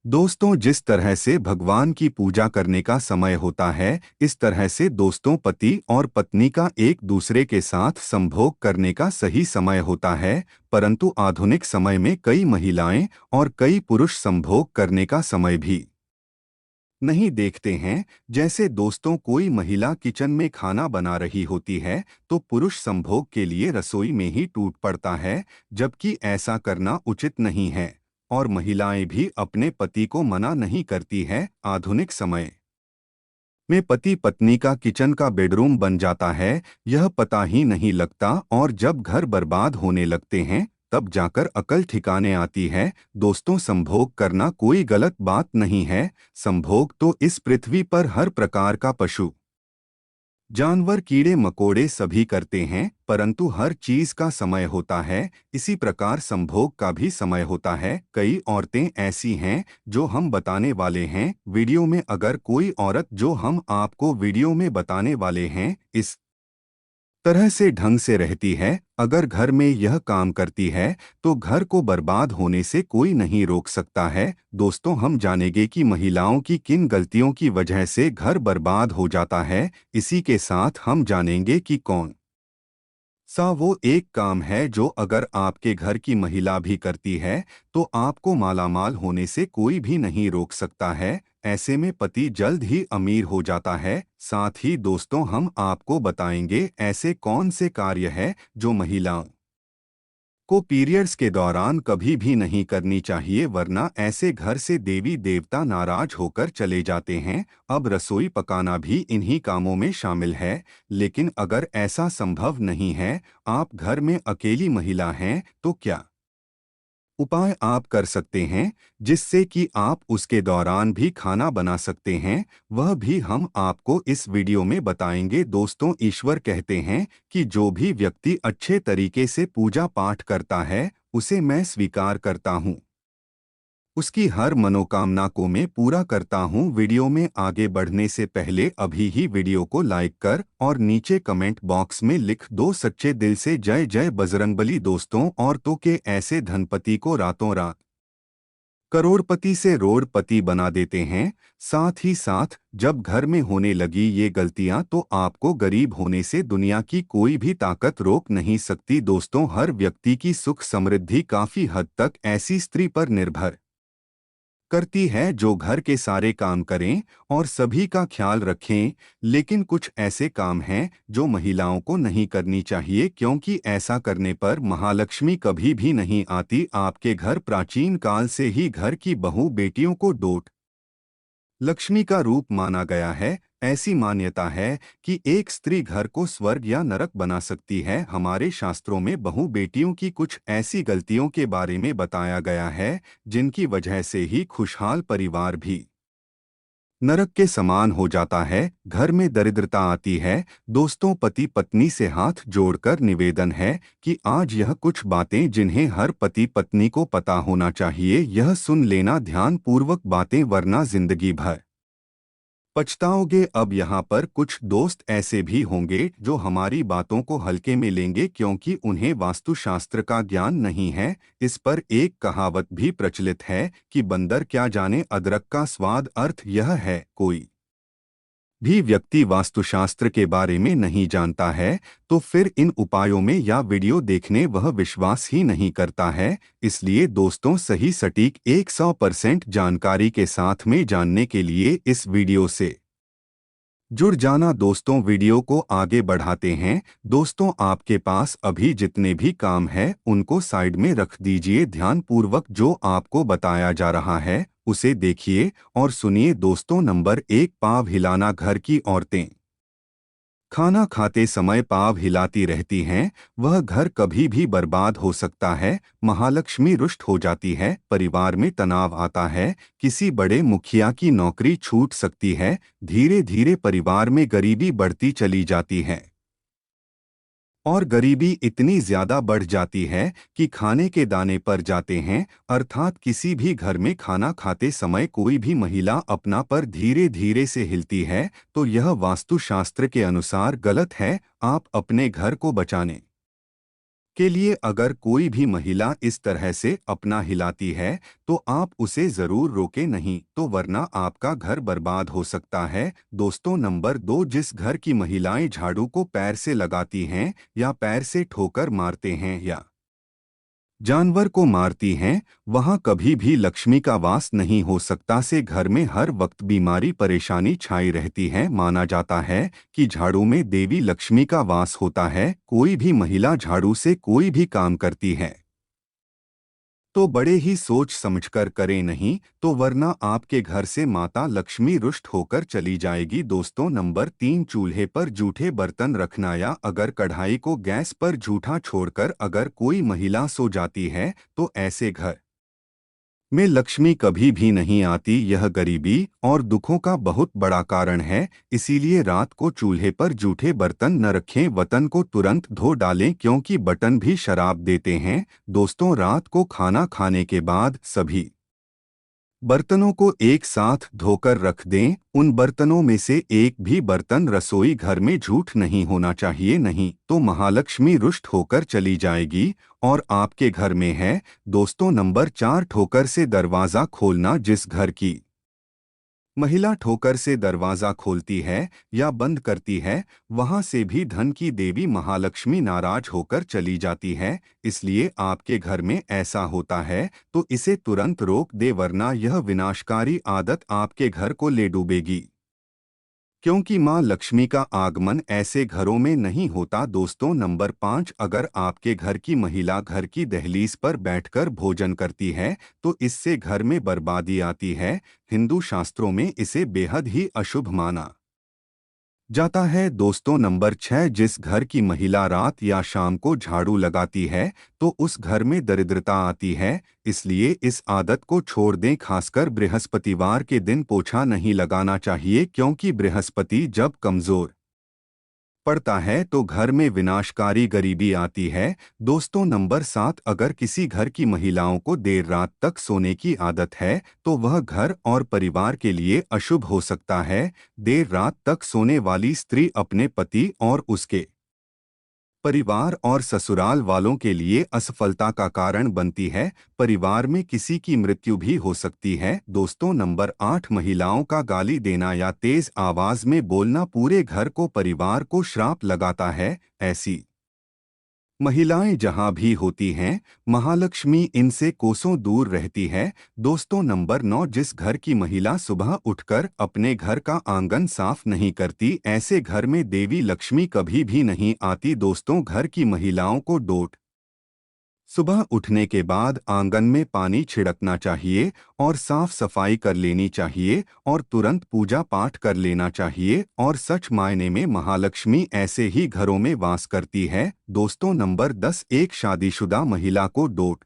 दोस्तों, जिस तरह से भगवान की पूजा करने का समय होता है, इस तरह से दोस्तों पति और पत्नी का एक दूसरे के साथ संभोग करने का सही समय होता है। परंतु आधुनिक समय में कई महिलाएं और कई पुरुष संभोग करने का समय भी नहीं देखते हैं। जैसे दोस्तों, कोई महिला किचन में खाना बना रही होती है तो पुरुष संभोग के लिए रसोई में ही टूट पड़ता है, जबकि ऐसा करना उचित नहीं है। और महिलाएं भी अपने पति को मना नहीं करती है। आधुनिक समय में पति पत्नी का किचन का बेडरूम बन जाता है, यह पता ही नहीं लगता, और जब घर बर्बाद होने लगते हैं तब जाकर अकल ठिकाने आती है। दोस्तों, संभोग करना कोई गलत बात नहीं है। संभोग तो इस पृथ्वी पर हर प्रकार का पशु, जानवर, कीड़े मकोड़े सभी करते हैं, परंतु हर चीज का समय होता है। इसी प्रकार संभोग का भी समय होता है। कई औरतें ऐसी हैं जो हम बताने वाले हैं वीडियो में। अगर कोई औरत जो हम आपको वीडियो में बताने वाले हैं इस तरह से ढंग से रहती है, अगर घर में यह काम करती है, तो घर को बर्बाद होने से कोई नहीं रोक सकता है। दोस्तों, हम जानेंगे कि महिलाओं की किन गलतियों की वजह से घर बर्बाद हो जाता है। इसी के साथ हम जानेंगे कि कौन सा वो एक काम है जो अगर आपके घर की महिला भी करती है तो आपको मालामाल होने से कोई भी नहीं रोक सकता है। ऐसे में पति जल्द ही अमीर हो जाता है। साथ ही दोस्तों, हम आपको बताएंगे ऐसे कौन से कार्य है जो महिलाओं को पीरियड्स के दौरान कभी भी नहीं करनी चाहिए, वरना ऐसे घर से देवी देवता नाराज होकर चले जाते हैं। अब रसोई पकाना भी इन्हीं कामों में शामिल है। लेकिन अगर ऐसा संभव नहीं है, आप घर में अकेली महिला हैं, तो क्या उपाय आप कर सकते हैं जिससे कि आप उसके दौरान भी खाना बना सकते हैं, वह भी हम आपको इस वीडियो में बताएंगे। दोस्तों, ईश्वर कहते हैं कि जो भी व्यक्ति अच्छे तरीके से पूजा पाठ करता है उसे मैं स्वीकार करता हूँ, उसकी हर मनोकामना को मैं पूरा करता हूँ। वीडियो में आगे बढ़ने से पहले अभी ही वीडियो को लाइक कर और नीचे कमेंट बॉक्स में लिख दो सच्चे दिल से जय जय बजरंगबली। दोस्तों, औरतों के ऐसे धनपति को रातों रात करोड़पति से रोड़पति बना देते हैं। साथ ही साथ जब घर में होने लगी ये गलतियां तो आपको गरीब होने से दुनिया की कोई भी ताकत रोक नहीं सकती। दोस्तों, हर व्यक्ति की सुख समृद्धि काफी हद तक ऐसी स्त्री पर निर्भर करती है जो घर के सारे काम करें और सभी का ख्याल रखें। लेकिन कुछ ऐसे काम हैं जो महिलाओं को नहीं करनी चाहिए, क्योंकि ऐसा करने पर महालक्ष्मी कभी भी नहीं आती। आपके घर प्राचीन काल से ही घर की बहू बेटियों को डोट लक्ष्मी का रूप माना गया है। ऐसी मान्यता है कि एक स्त्री घर को स्वर्ग या नरक बना सकती है। हमारे शास्त्रों में बहू बेटियों की कुछ ऐसी गलतियों के बारे में बताया गया है जिनकी वजह से ही खुशहाल परिवार भी नरक के समान हो जाता है, घर में दरिद्रता आती है। दोस्तों, पति पत्नी से हाथ जोड़कर निवेदन है कि आज यह कुछ बातें जिन्हें हर पति पत्नी को पता होना चाहिए, यह सुन लेना ध्यान पूर्वक बातें, वरना जिंदगी भर पछताओगे। अब यहाँ पर कुछ दोस्त ऐसे भी होंगे जो हमारी बातों को हल्के में लेंगे क्योंकि उन्हें वास्तुशास्त्र का ज्ञान नहीं है। इस पर एक कहावत भी प्रचलित है कि बंदर क्या जाने अदरक का स्वाद। अर्थ यह है, कोई भी व्यक्ति वास्तुशास्त्र के बारे में नहीं जानता है तो फिर इन उपायों में या वीडियो देखने वह विश्वास ही नहीं करता है। इसलिए दोस्तों, सही सटीक 100% जानकारी के साथ में जानने के लिए इस वीडियो से जुड़ जाना। दोस्तों, वीडियो को आगे बढ़ाते हैं। दोस्तों, आपके पास अभी जितने भी काम हैं उनको साइड में रख दीजिए। ध्यानपूर्वक जो आपको बताया जा रहा है उसे देखिए और सुनिए। दोस्तों, नंबर 1, पाँव हिलाना। घर की औरतें खाना खाते समय पाँव हिलाती रहती हैं, वह घर कभी भी बर्बाद हो सकता है। महालक्ष्मी रुष्ट हो जाती है, परिवार में तनाव आता है, किसी बड़े मुखिया की नौकरी छूट सकती है, धीरे धीरे परिवार में गरीबी बढ़ती चली जाती है और गरीबी इतनी ज्यादा बढ़ जाती है कि खाने के दाने पर जाते हैं। अर्थात किसी भी घर में खाना खाते समय कोई भी महिला अपना पर धीरे धीरे से हिलती है तो यह वास्तुशास्त्र के अनुसार गलत है। आप अपने घर को बचाने के लिए अगर कोई भी महिला इस तरह से अपना हिलाती है तो आप उसे जरूर रोके नहीं, तो वरना आपका घर बर्बाद हो सकता है। दोस्तों नंबर 2, जिस घर की महिलाएं झाड़ू को पैर से लगाती हैं या पैर से ठोकर मारते हैं या जानवर को मारती हैं, वहां कभी भी लक्ष्मी का वास नहीं हो सकता। से घर में हर वक्त बीमारी परेशानी छाई रहती है। माना जाता है कि झाड़ू में देवी लक्ष्मी का वास होता है। कोई भी महिला झाड़ू से कोई भी काम करती है तो बड़े ही सोच समझकर करें, नहीं तो वरना आपके घर से माता लक्ष्मी रुष्ट होकर चली जाएगी। दोस्तों नंबर 3, चूल्हे पर जूठे बर्तन रखना या अगर कढ़ाई को गैस पर जूठा छोड़कर अगर कोई महिला सो जाती है तो ऐसे घर में लक्ष्मी कभी भी नहीं आती। यह गरीबी और दुखों का बहुत बड़ा कारण है। इसीलिए रात को चूल्हे पर जूठे बर्तन न रखें, बर्तन को तुरंत धो डालें क्योंकि बर्तन भी शराब देते हैं। दोस्तों रात को खाना खाने के बाद सभी बर्तनों को एक साथ धोकर रख दें। उन बर्तनों में से एक भी बर्तन रसोई घर में झूठ नहीं होना चाहिए, नहीं तो महालक्ष्मी रुष्ट होकर चली जाएगी और आपके घर में है। दोस्तों नंबर 4, ठोकर से दरवाज़ा खोलना। जिस घर की महिला ठोकर से दरवाजा खोलती है या बंद करती है वहां से भी धन की देवी महालक्ष्मी नाराज होकर चली जाती है। इसलिए आपके घर में ऐसा होता है तो इसे तुरंत रोक दे, वरना यह विनाशकारी आदत आपके घर को ले डूबेगी, क्योंकि मां लक्ष्मी का आगमन ऐसे घरों में नहीं होता। दोस्तों नंबर 5, अगर आपके घर की महिला घर की दहलीज पर बैठकर भोजन करती है तो इससे घर में बर्बादी आती है। हिंदू शास्त्रों में इसे बेहद ही अशुभ माना जाता है। दोस्तों नंबर 6, जिस घर की महिला रात या शाम को झाड़ू लगाती है तो उस घर में दरिद्रता आती है। इसलिए इस आदत को छोड़ दें। खासकर बृहस्पतिवार के दिन पोछा नहीं लगाना चाहिए क्योंकि बृहस्पति जब कमजोर पड़ता है तो घर में विनाशकारी गरीबी आती है। दोस्तों नंबर 7, अगर किसी घर की महिलाओं को देर रात तक सोने की आदत है तो वह घर और परिवार के लिए अशुभ हो सकता है। देर रात तक सोने वाली स्त्री अपने पति और उसके परिवार और ससुराल वालों के लिए असफलता का कारण बनती है। परिवार में किसी की मृत्यु भी हो सकती है। दोस्तों नंबर 8, महिलाओं का गाली देना या तेज आवाज में बोलना पूरे घर को परिवार को श्राप लगाता है। ऐसी महिलाएं जहां भी होती हैं महालक्ष्मी इनसे कोसों दूर रहती है। दोस्तों नंबर 9, जिस घर की महिला सुबह उठकर अपने घर का आंगन साफ नहीं करती ऐसे घर में देवी लक्ष्मी कभी भी नहीं आती। दोस्तों घर की महिलाओं को डोट सुबह उठने के बाद आंगन में पानी छिड़कना चाहिए और साफ सफाई कर लेनी चाहिए और तुरंत पूजा पाठ कर लेना चाहिए और सच मायने में महालक्ष्मी ऐसे ही घरों में वास करती है। दोस्तों नंबर 10, एक शादीशुदा महिला को डोट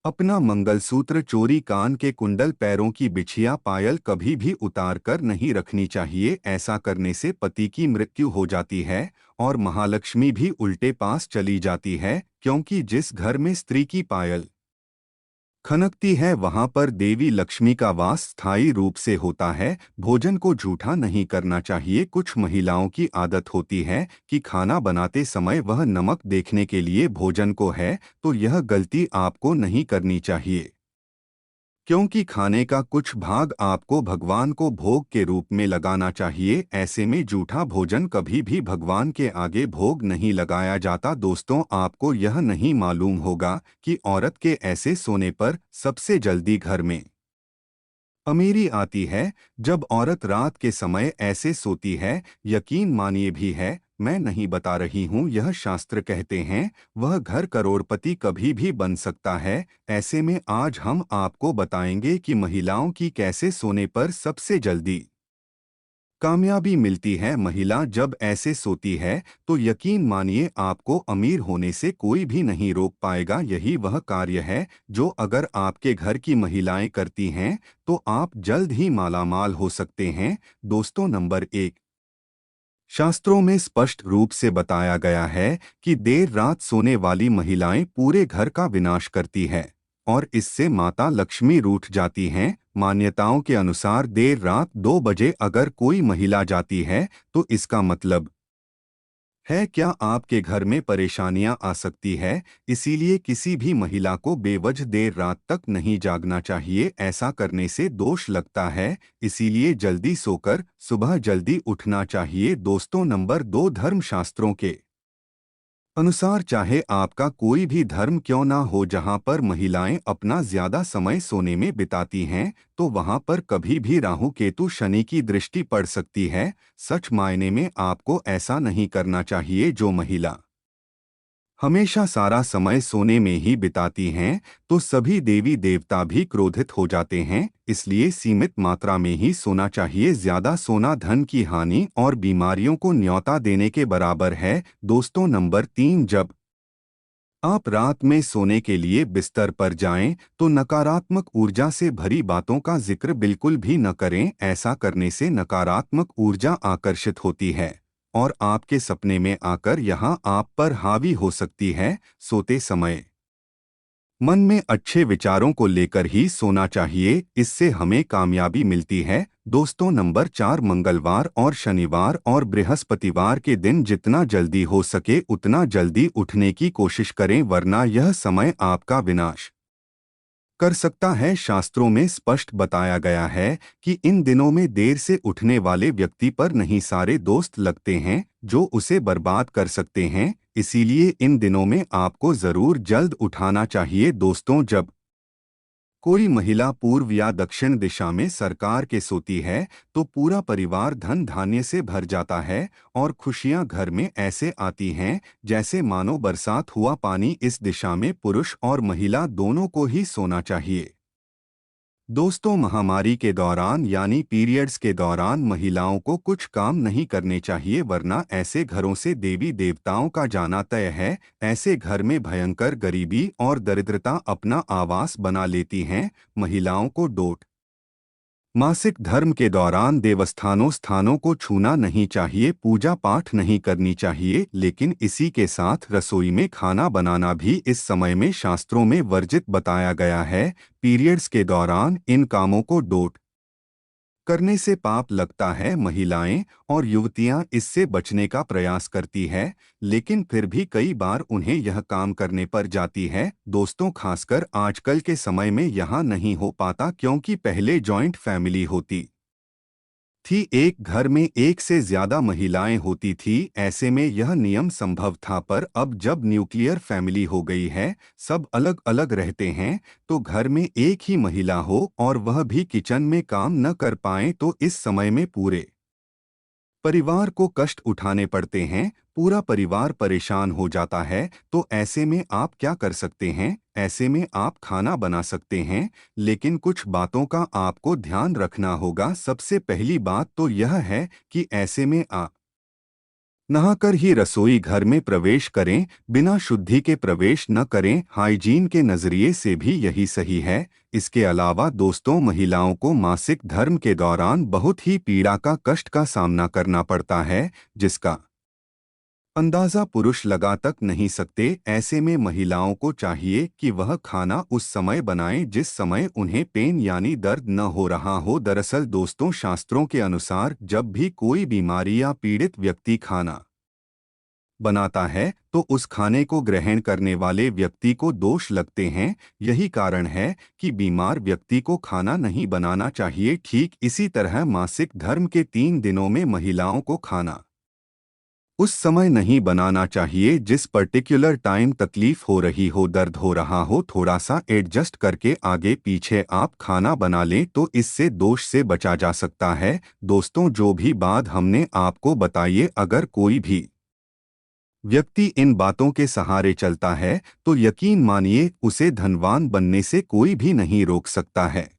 अपना मंगलसूत्र, चोरी, कान के कुंडल, पैरों की बिछिया, पायल कभी भी उतार कर नहीं रखनी चाहिए। ऐसा करने से पति की मृत्यु हो जाती है और महालक्ष्मी भी उल्टे पास चली जाती है, क्योंकि जिस घर में स्त्री की पायल खनकती है वहां पर देवी लक्ष्मी का वास स्थायी रूप से होता है। भोजन को जूठा नहीं करना चाहिए। कुछ महिलाओं की आदत होती है कि खाना बनाते समय वह नमक देखने के लिए भोजन को है, तो यह गलती आपको नहीं करनी चाहिए, क्योंकि खाने का कुछ भाग आपको भगवान को भोग के रूप में लगाना चाहिए। ऐसे में जूठा भोजन कभी भी भगवान के आगे भोग नहीं लगाया जाता। दोस्तों आपको यह नहीं मालूम होगा कि औरत के ऐसे सोने पर सबसे जल्दी घर में अमीरी आती है जब औरत रात के समय ऐसे सोती है। यकीन मानिए भी है, मैं नहीं बता रही हूँ, यह शास्त्र कहते हैं। वह घर करोड़पति कभी भी बन सकता है। ऐसे में आज हम आपको बताएंगे कि महिलाओं की कैसे सोने पर सबसे जल्दी कामयाबी मिलती है। महिला जब ऐसे सोती है तो यकीन मानिए आपको अमीर होने से कोई भी नहीं रोक पाएगा। यही वह कार्य है जो अगर आपके घर की महिलाएं करती हैं तो आप जल्द ही मालामाल हो सकते हैं। दोस्तों नंबर 1, शास्त्रों में स्पष्ट रूप से बताया गया है कि देर रात सोने वाली महिलाएं पूरे घर का विनाश करती है और इससे माता लक्ष्मी रूठ जाती हैं। मान्यताओं के अनुसार देर रात 2 बजे अगर कोई महिला जाती है तो इसका मतलब है क्या आपके घर में परेशानियां आ सकती है, इसीलिए किसी भी महिला को बेवजह देर रात तक नहीं जागना चाहिए। ऐसा करने से दोष लगता है, इसीलिए जल्दी सोकर सुबह जल्दी उठना चाहिए। दोस्तों, नंबर 2, धर्मशास्त्रों के अनुसार चाहे आपका कोई भी धर्म क्यों ना हो, जहां पर महिलाएं अपना ज्यादा समय सोने में बिताती हैं, तो वहां पर कभी भी राहु केतु शनि की दृष्टि पड़ सकती है। सच मायने में आपको ऐसा नहीं करना चाहिए। जो महिला हमेशा सारा समय सोने में ही बिताती हैं, तो सभी देवी देवता भी क्रोधित हो जाते हैं। इसलिए सीमित मात्रा में ही सोना चाहिए। ज्यादा सोना धन की हानि और बीमारियों को न्योता देने के बराबर है। दोस्तों, नंबर 3, जब आप रात में सोने के लिए बिस्तर पर जाएं, तो नकारात्मक ऊर्जा से भरी बातों का जिक्र बिल्कुल भी न करें। ऐसा करने से नकारात्मक ऊर्जा आकर्षित होती है और आपके सपने में आकर यहां आप पर हावी हो सकती है। सोते समय मन में अच्छे विचारों को लेकर ही सोना चाहिए, इससे हमें कामयाबी मिलती है। दोस्तों, नंबर 4, मंगलवार और शनिवार और बृहस्पतिवार के दिन जितना जल्दी हो सके उतना जल्दी उठने की कोशिश करें, वरना यह समय आपका विनाश कर सकता है। शास्त्रों में स्पष्ट बताया गया है कि इन दिनों में देर से उठने वाले व्यक्ति पर नहीं सारे दोस्त लगते हैं जो उसे बर्बाद कर सकते हैं। इसीलिए इन दिनों में आपको जरूर जल्द उठाना चाहिए। दोस्तों, जब कोई महिला पूर्व या दक्षिण दिशा में सरकार के सोती है, तो पूरा परिवार धन धान्य से भर जाता है और खुशियां घर में ऐसे आती हैं जैसे मानो बरसात हुआ पानी। इस दिशा में पुरुष और महिला दोनों को ही सोना चाहिए। दोस्तों, महामारी के दौरान यानी पीरियड्स के दौरान महिलाओं को कुछ काम नहीं करने चाहिए, वरना ऐसे घरों से देवी देवताओं का जाना तय है। ऐसे घर में भयंकर गरीबी और दरिद्रता अपना आवास बना लेती हैं। महिलाओं को डोट मासिक धर्म के दौरान देवस्थानों स्थानों को छूना नहीं चाहिए, पूजा पाठ नहीं करनी चाहिए, लेकिन इसी के साथ रसोई में खाना बनाना भी इस समय में शास्त्रों में वर्जित बताया गया है। पीरियड्स के दौरान इन कामों को डोट करने से पाप लगता है। महिलाएं और युवतियां इससे बचने का प्रयास करती है, लेकिन फिर भी कई बार उन्हें यह काम करने पर जाती है। दोस्तों, खासकर आजकल के समय में यह नहीं हो पाता, क्योंकि पहले जॉइंट फैमिली होती थी, एक घर में एक से ज्यादा महिलाएं होती थी। ऐसे में यह नियम संभव था, पर अब जब न्यूक्लियर फैमिली हो गई है, सब अलग अलग रहते हैं, तो घर में एक ही महिला हो और वह भी किचन में काम न कर पाए, तो इस समय में पूरे परिवार को कष्ट उठाने पड़ते हैं। पूरा परिवार परेशान हो जाता है। तो ऐसे में आप क्या कर सकते हैं? ऐसे में आप खाना बना सकते हैं, लेकिन कुछ बातों का आपको ध्यान रखना होगा। सबसे पहली बात तो यह है कि ऐसे में आप नहाकर ही रसोई घर में प्रवेश करें, बिना शुद्धि के प्रवेश न करें। हाइजीन के नजरिए से भी यही सही है। इसके अलावा दोस्तों, महिलाओं को मासिक धर्म के दौरान बहुत ही पीड़ा का कष्ट का सामना करना पड़ता है, जिसका अंदाजा पुरुष लगा तक नहीं सकते। ऐसे में महिलाओं को चाहिए कि वह खाना उस समय बनाएं जिस समय उन्हें पेन यानी दर्द न हो रहा हो। दरअसल दोस्तों, शास्त्रों के अनुसार जब भी कोई बीमारी या पीड़ित व्यक्ति खाना बनाता है, तो उस खाने को ग्रहण करने वाले व्यक्ति को दोष लगते हैं। यही कारण है कि बीमार व्यक्ति को खाना नहीं बनाना चाहिए। ठीक इसी तरह मासिक धर्म के 3 दिनों में महिलाओं को खाना उस समय नहीं बनाना चाहिए जिस पर्टिकुलर टाइम तकलीफ हो रही हो, दर्द हो रहा हो। थोड़ा सा एडजस्ट करके आगे पीछे आप खाना बना लें, तो इससे दोष से बचा जा सकता है। दोस्तों, जो भी बात हमने आपको बताइए, अगर कोई भी व्यक्ति इन बातों के सहारे चलता है, तो यकीन मानिए उसे धनवान बनने से कोई भी नहीं रोक सकता है।